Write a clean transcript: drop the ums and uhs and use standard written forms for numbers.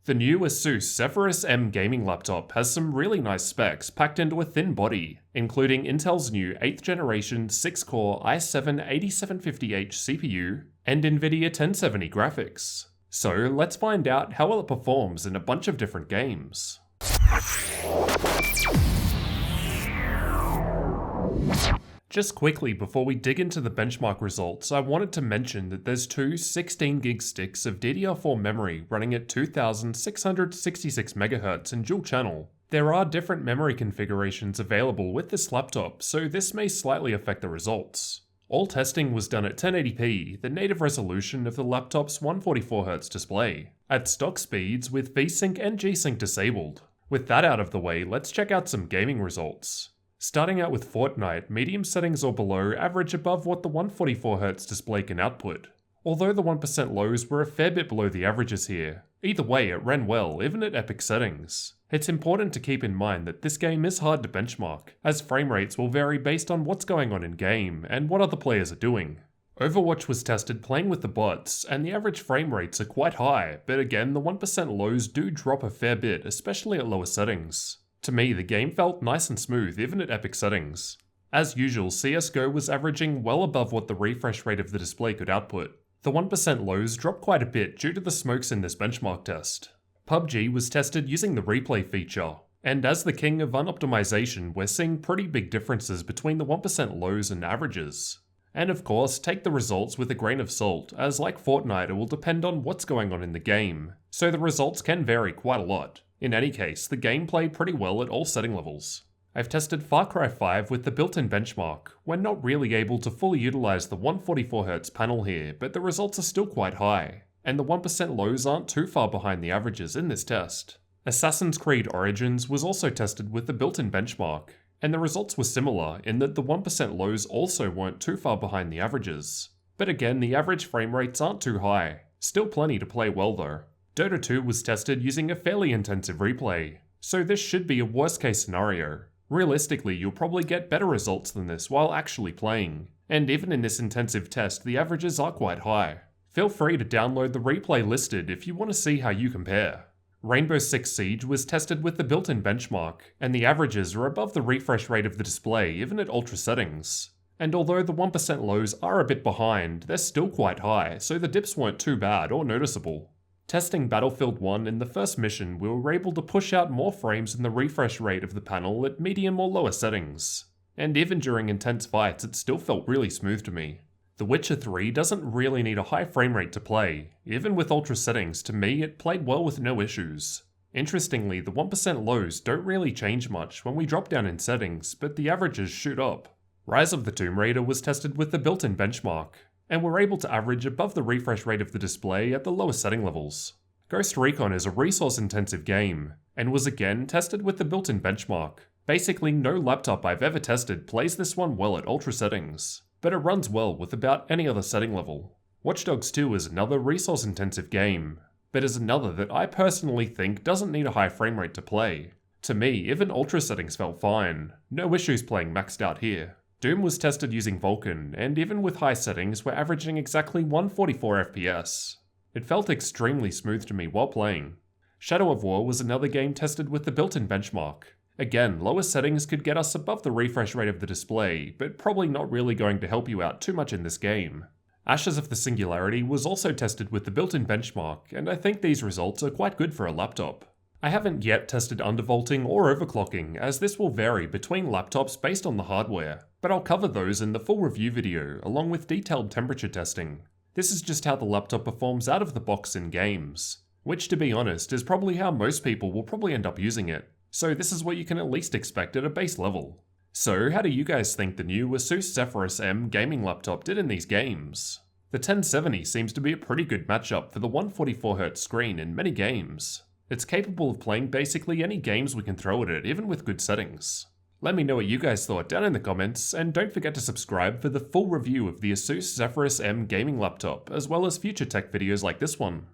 The new ASUS Zephyrus M gaming laptop has some really nice specs packed into a thin body, including Intel's new 8th generation 6-core i7-8750H CPU and Nvidia 1070 graphics. So let's find out how well it performs in a bunch of different games. Just quickly before we dig into the benchmark results, I wanted to mention that there's two 16GB sticks of DDR4 memory running at 2666 MHz in dual channel. There are different memory configurations available with this laptop, so this may slightly affect the results. All testing was done at 1080p, the native resolution of the laptop's 144Hz display, at stock speeds with VSync and G-Sync disabled. With that out of the way, let's check out some gaming results. Starting out with Fortnite, medium settings or below average above what the 144Hz display can output, although the 1% lows were a fair bit below the averages here. Either way, it ran well, even at epic settings. It's important to keep in mind that this game is hard to benchmark, as frame rates will vary based on what's going on in game and what other players are doing. Overwatch was tested playing with the bots, and the average frame rates are quite high, but again the 1% lows do drop a fair bit, especially at lower settings. To me, the game felt nice and smooth even at epic settings. As usual, CSGO was averaging well above what the refresh rate of the display could output. The 1% lows dropped quite a bit due to the smokes in this benchmark test. PUBG was tested using the replay feature, and as the king of unoptimization, we're seeing pretty big differences between the 1% lows and averages. And of course, take the results with a grain of salt, as like Fortnite it will depend on what's going on in the game, so the results can vary quite a lot. In any case, the game played pretty well at all setting levels. I've tested Far Cry 5 with the built-in benchmark. We're not really able to fully utilize the 144Hz panel here, but the results are still quite high, and the 1% lows aren't too far behind the averages in this test. Assassin's Creed Origins was also tested with the built-in benchmark, and the results were similar in that the 1% lows also weren't too far behind the averages. But again, the average frame rates aren't too high. Still plenty to play well though. Dota 2 was tested using a fairly intensive replay, so this should be a worst case scenario. Realistically, you'll probably get better results than this while actually playing, and even in this intensive test, the averages are quite high. Feel free to download the replay listed if you want to see how you compare. Rainbow Six Siege was tested with the built-in benchmark, and the averages are above the refresh rate of the display even at ultra settings. And although the 1% lows are a bit behind, they're still quite high, so the dips weren't too bad or noticeable. Testing Battlefield 1 in the first mission, we were able to push out more frames than the refresh rate of the panel at medium or lower settings. And even during intense fights, it still felt really smooth to me. The Witcher 3 doesn't really need a high frame rate to play. Even with ultra settings, to me, it played well with no issues. Interestingly, the 1% lows don't really change much when we drop down in settings, but the averages shoot up. Rise of the Tomb Raider was tested with the built-in benchmark, and we're able to average above the refresh rate of the display at the lower setting levels. Ghost Recon is a resource-intensive game, and was again tested with the built-in benchmark. Basically, no laptop I've ever tested plays this one well at ultra settings, but it runs well with about any other setting level. Watch Dogs 2 is another resource-intensive game, but is another that I personally think doesn't need a high frame rate to play. To me, even ultra settings felt fine. No issues playing maxed out here. Doom was tested using Vulkan, and even with high settings, we're averaging exactly 144 FPS. It felt extremely smooth to me while playing. Shadow of War was another game tested with the built-in benchmark. Again, lower settings could get us above the refresh rate of the display, but probably not really going to help you out too much in this game. Ashes of the Singularity was also tested with the built-in benchmark, and I think these results are quite good for a laptop. I haven't yet tested undervolting or overclocking, as this will vary between laptops based on the hardware, but I'll cover those in the full review video, along with detailed temperature testing. This is just how the laptop performs out of the box in games, which to be honest is probably how most people will probably end up using it, so this is what you can at least expect at a base level. So how do you guys think the new ASUS Zephyrus M gaming laptop did in these games? The 1070 seems to be a pretty good matchup for the 144Hz screen in many games. It's capable of playing basically any games we can throw at it, even with good settings. Let me know what you guys thought down in the comments, and don't forget to subscribe for the full review of the ASUS Zephyrus M gaming laptop, as well as future tech videos like this one.